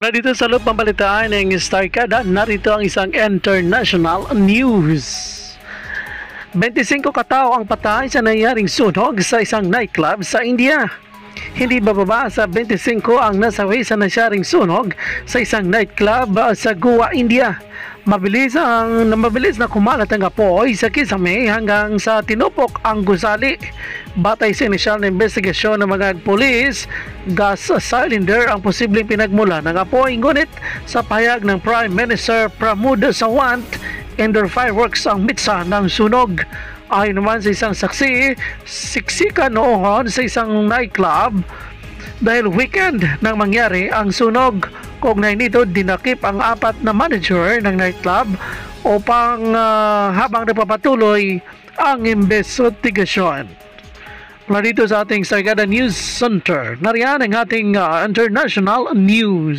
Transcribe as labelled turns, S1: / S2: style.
S1: Dito sa loob pambalitaan ng Starkada, narito ang isang international news. 25 katao ang patay sa nangyaring sunog sa isang nightclub sa India. Hindi bababa sa 25 ang nasawi sa nangyaring sunog sa isang nightclub sa Goa, India. Mabilis na kumalat ang apoy sa kisame hanggang sa tinupok ang gusali. Batay sa inisyal na investigasyon ng mga pulis, gas cylinder ang posibleng pinagmula ng apoy. Ngunit sa pahayag ng Prime Minister Pramod Sawant, indoor fireworks ang mitsa ng sunog. Ayon naman sa isang saksi, siksikan noon sa isang nightclub dahil weekend nang mangyari ang sunog. Kaugnay nito, dinakip ang 4 na manager ng nightclub upang habang nagpapatuloy ang investigasyon. Mula dito sa ating Sagada News Center, nariyan ang ating international news.